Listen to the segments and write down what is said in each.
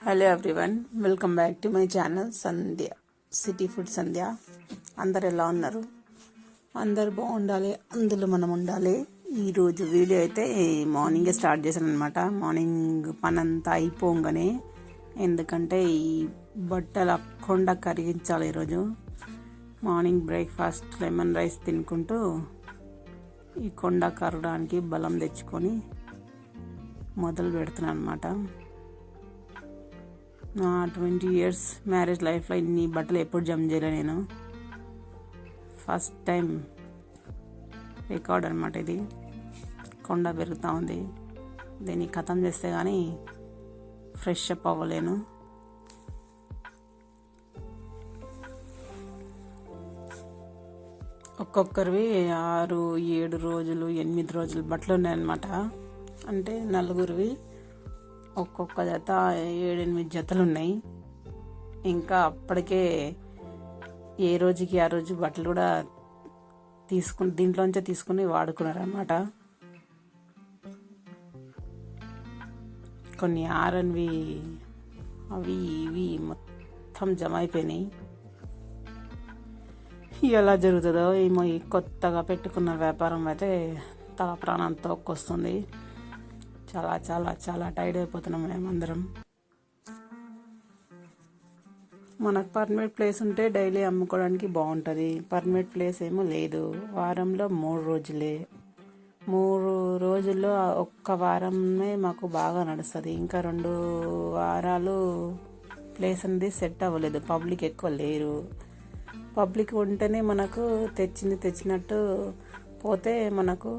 Hello everyone, welcome back to my channel Sandhya city food Sandhya. అందరు ఎలా ఉన్నారు? అందరు బాగుండాలి, అందులో మనం ఉండాలి. ఈరోజు వీడియో అయితే మార్నింగే స్టార్ట్ చేశాను అనమాట. మార్నింగ్ పని అంతా అయిపోగానే, ఎందుకంటే ఈ బట్టలు అక్కకుండా కరిగించాలి. ఈరోజు మార్నింగ్ బ్రేక్ఫాస్ట్ లెమన్ రైస్ తినుకుంటూ ఈ కొండ కరగడానికి బలం తెచ్చుకొని మొదలు పెడుతున్నాను అనమాట. నా 20 years మ్యారేజ్ లైఫ్లో ఇన్ని బట్టలు ఎప్పుడు జమ చేయలే నేను. ఫస్ట్ టైం రికార్డ్ అనమాట ఇది. కొండ పెరుగుతూ ఉంది, దీన్ని ఖతం చేస్తే కానీ ఫ్రెష్ అప్ అవ్వలేను. ఒక్కొక్కరివి 6, 7 రోజులు, 8 రోజులు బట్టలు ఉన్నాయన్నమాట. అంటే నలుగురివి ఒక్కొక్క జత 7-8 జతలు ఉన్నాయి. ఇంకా అప్పటికే ఏ రోజుకి ఆ రోజు బట్టలు కూడా దీంట్లోంచే తీసుకుని వాడుకున్నారన్నమాట. కొన్ని ఆరన్వి అవి ఇవి మొత్తం జమ అయిపోయినాయి. ఎలా జరుగుతుందో ఏమో. ఈ కొత్తగా పెట్టుకున్న వ్యాపారం అయితే తల ప్రాణంతో ఒక్కొస్తుంది. చాలా చాలా చాలా టైర్డ్ అయిపోతున్నాం మేమందరం. మనకు పర్మనెంట్ ప్లేస్ ఉంటే డైలీ అమ్ముకోవడానికి బాగుంటుంది. పర్మనెంట్ ప్లేస్ ఏమో లేదు. వారంలో 3 రోజులే. 3 రోజుల్లో ఒక్క వారమే మాకు బాగా నడుస్తుంది. ఇంకా 2 వారాలు ప్లేస్ అనేది సెట్ అవ్వలేదు. పబ్లిక్ ఎక్కువ లేరు. పబ్లిక్ ఉంటేనే మనకు తెచ్చినట్టు పోతే మనకు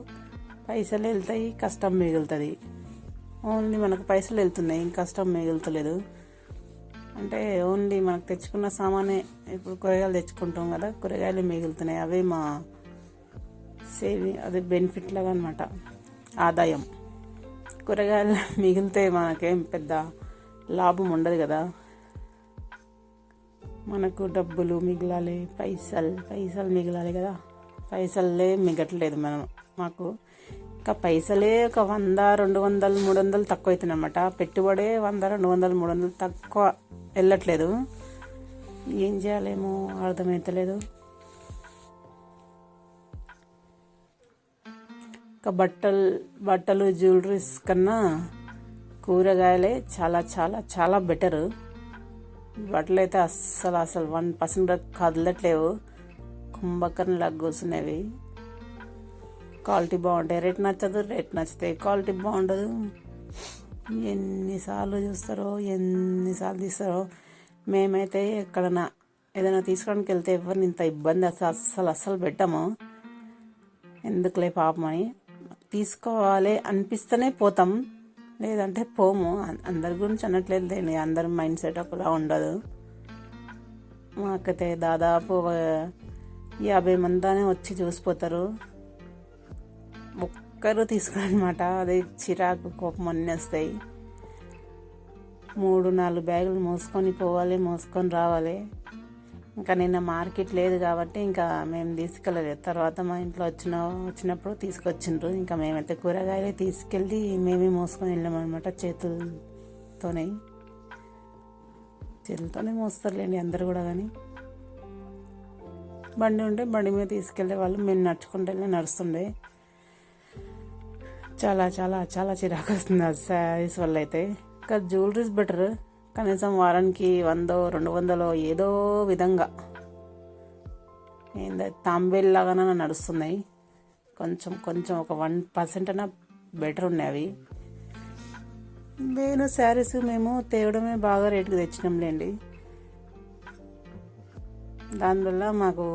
పైసలు వెళ్తాయి, కష్టం మిగులుతుంది. ఓన్లీ మనకు పైసలు వెళ్తున్నాయి, ఇంక కష్టం మిగులుతలేదు. అంటే ఓన్లీ మనకు తెచ్చుకున్న సామానే. ఇప్పుడు కూరగాయలు తెచ్చుకుంటాం కదా, కూరగాయలు మిగులుతున్నాయి. అవే మా సేవింగ్, అదే బెనిఫిట్ లాగా అనమాట, ఆదాయం. కూరగాయలు మిగిలితే మనకేం పెద్ద లాభం ఉండదు కదా. మనకు డబ్బులు మిగలాలి, పైసలు మిగలాలి కదా. పైసలే మిగట్లేదు మాకు. ఇంకా పైసలే ఒక 100, 200, 300 తక్కువ అవుతుంది అనమాట. పెట్టుబడే 100, 200, 300 తక్కువ వెళ్ళట్లేదు. ఏం చేయాలేమో అర్థమవుతలేదు. ఇంకా బట్టలు జ్యువెలరీస్ కన్నా కూరగాయలే చాలా చాలా చాలా బెటరు. బట్టలు అయితే అస్సలు 1% కదలట్లేవు. కుంభకర్ణలాగా కూర్చునేవి. క్వాలిటీ బాగుంటాయి. రేట్ నచ్చదు, రేట్ నచ్చితే క్వాలిటీ బాగుండదు. ఎన్నిసార్లు చూస్తారో, ఎన్నిసార్లు తీస్తారో. మేమైతే ఎక్కడన్నా ఏదైనా తీసుకోవడానికి వెళ్తే ఎవరిని ఇంత ఇబ్బంది అస్సలు పెట్టాము. ఎందుకులే పాపమని. తీసుకోవాలి అనిపిస్తేనే పోతాం, లేదంటే పోము. అందరి గురించి అనట్లేదు, అందరి మైండ్ సెట్ ఒకలా ఉండదు. మాకైతే దాదాపు 50 మందినే వచ్చి చూసిపోతారు. ఒక్కరు తీసుకురనమాట. అదే చిరాకు, కోపం అన్నీ వస్తాయి. 3-4 బ్యాగులు మోసుకొని పోవాలి, మోసుకొని రావాలి. ఇంకా నిన్న మార్కెట్ లేదు కాబట్టి ఇంకా మేము తీసుకెళ్ళలేదు. తర్వాత మా ఇంట్లో వచ్చినప్పుడు తీసుకొచ్చిండ్రు. ఇంకా మేమైతే కూరగాయలే తీసుకెళ్ళి మేమే మోసుకొని వెళ్ళామన్నమాట. చేతులతోనే మోస్తారులేండి అందరు కూడా. కానీ బండి ఉంటే బండి మీద తీసుకెళ్లే వాళ్ళు, మేము నడుస్తుండే. చాలా చాలా చాలా చిరాకు వస్తుంది ఆ శారీస్ వల్ల అయితే. ఇంకా జ్యువెలరీస్ బెటర్. కనీసం వారానికి 100-200 ఏదో విధంగా తాంబేల్ లాగానే నడుస్తున్నాయి. కొంచెం ఒక 1% అయినా బెటర్ ఉన్నాయి అవి. నేను శారీస్ మేము తేవడమే బాగా రేటుకి తెచ్చినాంలేండి. దానివల్ల మాకు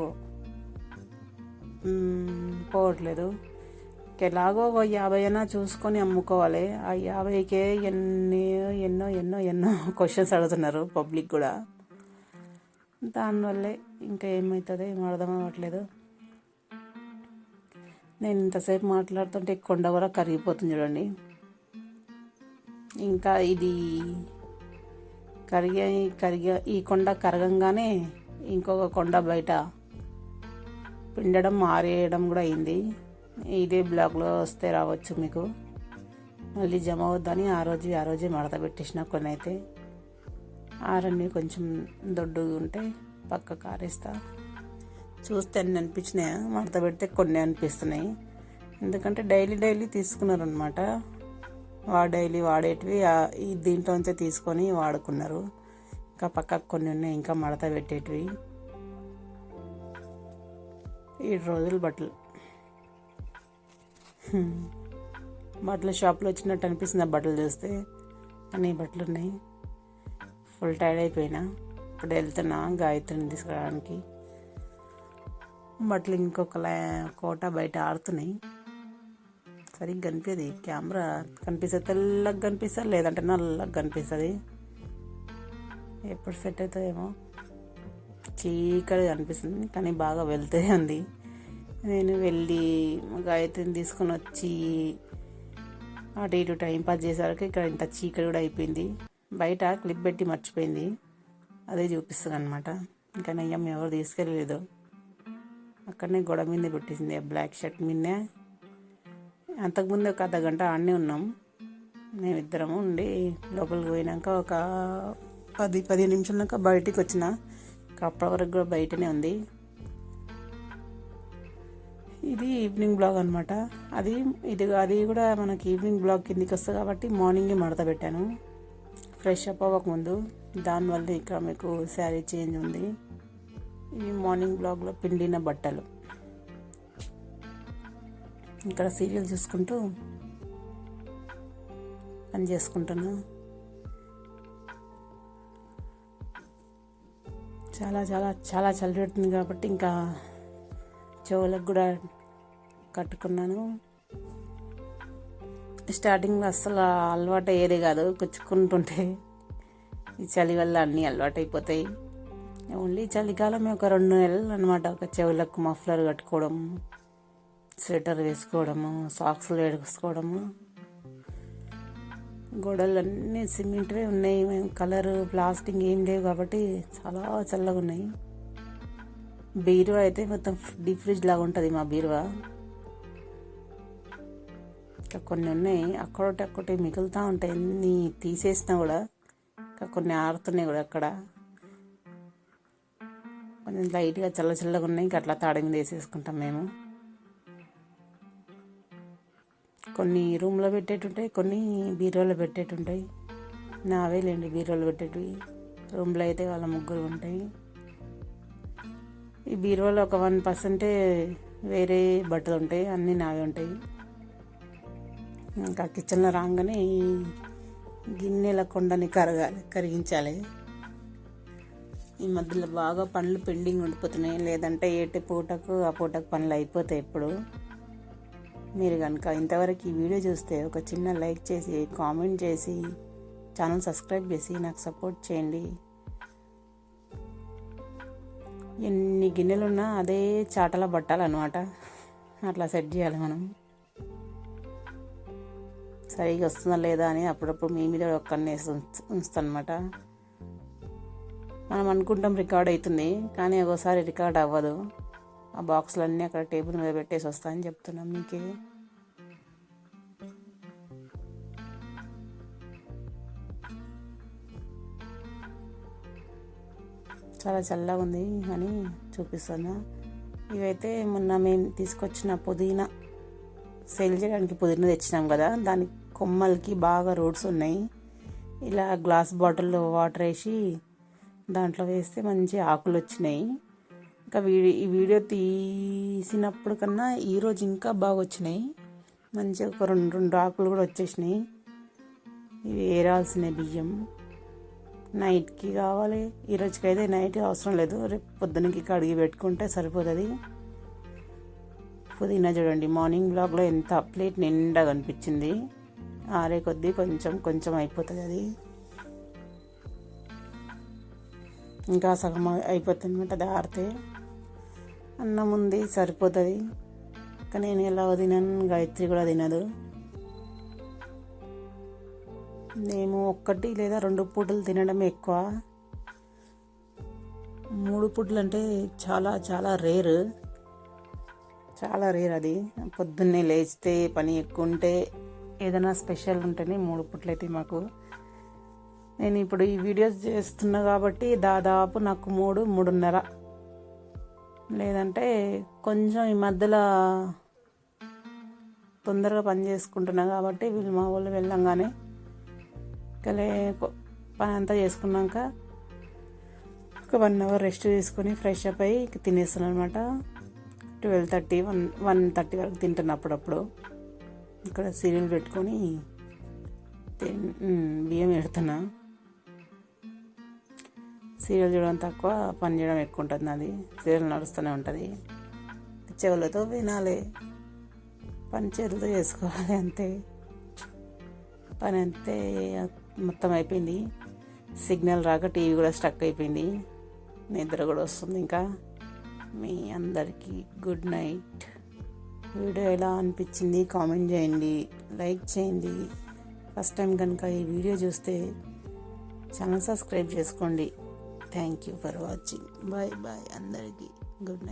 పోవట్లేదు. ఎలాగో 50 అయినా చూసుకొని అమ్ముకోవాలి. ఆ 50కే ఎన్నో క్వశ్చన్స్ అడుగుతున్నారు పబ్లిక్ కూడా. దానివల్లే ఇంకా ఏమవుతుందో ఏమో అర్థం అవ్వట్లేదు. నేను ఇంతసేపు మాట్లాడుతుంటే కొండ కూడా కరిగిపోతుంది చూడండి. ఇంకా ఇది ఈ కొండ కరగంగానే ఇంకొక కొండ బయట పిండడం, ఆరేయడం కూడా అయింది. ఇదే బ్లాగ్లో వస్తే రావచ్చు మీకు. మళ్ళీ జమ అవుద్దని ఆ రోజే మడత పెట్టేసిన కొన్ని అయితే. ఆరన్నీ కొంచెం దొడ్డుగా ఉంటే పక్కకు ఆరేస్తా. చూస్తే అన్నీ అనిపించినాయి, మడత పెడితే కొన్ని అనిపిస్తున్నాయి. ఎందుకంటే డైలీ తీసుకున్నారనమాట. డైలీ వాడేటివి ఈ దీంట్లోంచే తీసుకొని వాడుకున్నారు. ఇంకా పక్కకు కొన్ని ఉన్నాయి ఇంకా మడత పెట్టేటివి. 7 రోజులు బట్టల షాప్లో వచ్చినట్టు అనిపిస్తుంది ఆ బట్టలు చూస్తే. అన్ని బట్టలు ఉన్నాయి. ఫుల్ టైర్డ్ అయిపోయినా. ఇప్పుడు వెళ్తున్నా గాయత్రిని తీసుకురావడానికి. బట్టలు ఇంకొక కోట బయట ఆడుతున్నాయి. సరిగ్గా కనిపించదు, కెమెరా కనిపిస్తుంది, తెల్లగా కనిపిస్తుంది, లేదంటే నల్లగా కనిపిస్తుంది. ఎప్పుడు సెట్ అవుతుందేమో. చీకటి కనిపిస్తుంది కానీ బాగా వెళ్తే ఉంది. నేను వెళ్ళి గాయత్రిని తీసుకొని వచ్చి అటు ఇటు టైం పాస్ చేసేసరికి ఇక్కడ ఇంత చీకటి కూడా అయిపోయింది. బయట క్లిప్ పెట్టి మర్చిపోయింది, అదే చూపిస్తుంది అనమాట. ఇంకా నయ్యం ఎవరు తీసుకెళ్ళలేదు. అక్కడనే గొడవ మీద పెట్టేసింది బ్లాక్ షర్ట్ మీదనే. అంతకుముందు ఒక అర్ధగంట ఆడనే ఉన్నాం మేమిద్దరము ఉండి. లోపలికి పోయినాక ఒక 10 నిమిషాలక బయటికి వచ్చిన. అప్పటి వరకు కూడా బయటనే ఉంది. ఇది ఈవినింగ్ బ్లాగ్ అనమాట. అది కూడా మనకి ఈవినింగ్ బ్లాగ్ కిందికి వస్తుంది కాబట్టి మార్నింగే మడత పెట్టాను, ఫ్రెష్ అప్ అవ్వకముందు. దానివల్ల ఇక్కడ మీకు శారీ చేంజ్ ఉంది. ఇవి మార్నింగ్ బ్లాగ్లో పిండిన బట్టలు. ఇక్కడ సీరియల్ చూసుకుంటూ పని చేసుకుంటున్నా. చాలా చాలా చాలా చలి పెడుతుంది కాబట్టి ఇంకా చెవులకు కూడా కట్టుకున్నాను. స్టార్టింగ్లో అస్సలు అలవాటు అయ్యేది కాదు, కుచ్చుకుంటుంటే. ఈ చలి వల్ల అన్నీ అలవాటు అయిపోతాయి. ఓన్లీ చలికాలమే ఒక 2 నెలలు అనమాట. ఒక చెవులకు మఫ్లర్ కట్టుకోవడం, స్వెటర్ వేసుకోవడము, సాక్స్లు వేసుకోవడము. గోడలన్నీ సిమెంట్వే ఉన్నాయి, మేము కలరు ప్లాస్టిక్ ఏం లేవు కాబట్టి చాలా చల్లగా ఉన్నాయి. బీరువా అయితే మొత్తం డీప్ ఫ్రిడ్జ్ లాగా ఉంటుంది మా బీరువా. ఇంకా కొన్ని ఉన్నాయి, అక్కడొకటి మిగులుతూ ఉంటాయి. ఎన్ని తీసేసినా కూడా ఇంకా కొన్ని ఆరుతున్నాయి కూడా. అక్కడ కొంచెం లైట్గా చల్లగా ఉన్నాయి, ఇంకా అట్లా తాడి మీద వేసేసుకుంటాం మేము. కొన్ని రూమ్లో పెట్టేటుంటాయి, కొన్ని బీరువాలో పెట్టేటుంటాయి. నావే లేండి బీరువాలో పెట్టేటివి. రూమ్లో అయితే వాళ్ళ 3 ఉంటాయి. ఈ బీరువాలో ఒక 1% వేరే బట్టలు ఉంటాయి, అన్నీ నావే ఉంటాయి. ఇంకా కిచెన్లో రాగానే ఈ గిన్నెల కొండని కరిగించాలి. ఈ మధ్యలో బాగా పనులు పెండింగ్ ఉండిపోతున్నాయి, లేదంటే ఆ పూటకు పనులు అయిపోతాయి ఎప్పుడు. మీరు కనుక ఇంతవరకు ఈ వీడియో చూస్తే ఒక చిన్న లైక్ చేసి, కామెంట్ చేసి, ఛానల్ సబ్స్క్రైబ్ చేసి నాకు సపోర్ట్ చేయండి. ఎన్ని గిన్నెలున్నా అదే చాటలా పట్టాలన్నమాట. అట్లా సెట్ చేయాలి మనం. సరిగా వస్తుందా లేదా అని అప్పుడప్పుడు మీ మీద ఒక్కనే ఉంచుతానమాట. మనం అనుకుంటాం రికార్డ్ అవుతుంది, కానీ ఒకసారి రికార్డ్ అవ్వదు. ఆ బాక్సులన్నీ అక్కడ టేబుల్ మీద పెట్టేసి వస్తాయని చెప్తున్నాం మీకే. చాలా చల్లగా ఉంది అని చూపిస్తున్నా. ఇవైతే మొన్న మేము తీసుకొచ్చిన పుదీనా, సేల్ చేయడానికి పుదీనా తెచ్చినాం కదా, దాని కొమ్మలకి బాగా రూట్స్ ఉన్నాయి. ఇలా గ్లాస్ బాటిల్లో వాటర్ వేసి దాంట్లో వేస్తే మంచి ఆకులు వచ్చినాయి. ఇంకా ఈ వీడియో తీసినప్పుడు కన్నా ఈరోజు ఇంకా బాగా వచ్చినాయి. మంచిగా ఒక 2 ఆకులు కూడా వచ్చేసినాయి. ఇవి ఏరాల్సిన బియ్యం నైట్కి కావాలి. ఈరోజుకి అయితే నైట్ అవసరం లేదు, రేపు పొద్దునకి కడిగి పెట్టుకుంటే సరిపోతుంది. పుదీనా చూడండి, మార్నింగ్ బ్లాగ్లో ఎంత ప్లేట్ నిండా కనిపించింది. ఆరే కొద్దీ కొంచెం అయిపోతుంది. అది ఇంకా సగం అయిపోతుంది అనమాట. అది ఆరితే అన్నం ఉంది సరిపోతుంది. కానీ నేను ఎలా తినను, గాయత్రి కూడా తినదు. మేము 1 లేదా 2 పూటలు తినడం ఎక్కువ. 3 పూటలు అంటే చాలా చాలా రేర్ అది. పొద్దున్నే లేస్తే పని ఎక్కువ ఉంటే ఏదైనా స్పెషల్ ఉంటేనే 3 పూటలు అయితే మాకు. నేను ఇప్పుడు ఈ వీడియోస్ చేస్తున్నా కాబట్టి దాదాపు నాకు 3:30 లేదంటే కొంచెం ఈ మధ్యలో తొందరగా పని చేసుకుంటున్నా కాబట్టి వీళ్ళు మా వాళ్ళు వెళ్ళంగానే పని అంతా చేసుకున్నాక ఒక 1 అవర్ రెస్ట్ తీసుకొని ఫ్రెష్ అప్ అయ్యి తినేస్తున్నాను అనమాట. 12:30 1:30 వరకు తింటున్నా. అప్పుడప్పుడు ఇక్కడ సీరియల్ పెట్టుకొని బియ్యం పెడుతున్నా. సీరియల్ చూడడం తక్కువ, పని చేయడం ఎక్కువ ఉంటుంది. నాది సీరియల్ నడుస్తూనే ఉంటుంది. చెవులతో వినాలి, పని చేతులతో చేసుకోవాలి, అంతే. పని అంతే మొత్తం అయిపోయింది. సిగ్నల్ రాక టీవీ కూడా స్టక్ అయిపోయింది. నిద్ర కూడా వస్తుంది. ఇంకా మీ అందరికీ గుడ్ నైట్. వీడియో ఎలా అనిపించింది కామెంట్ చేయండి, లైక్ చేయండి. ఫస్ట్ టైం కనుక ఈ వీడియో చూస్తే ఛానల్ సబ్స్క్రైబ్ చేసుకోండి. Thank you for watching. Bye bye అందరికీ గుడ్ నైట్.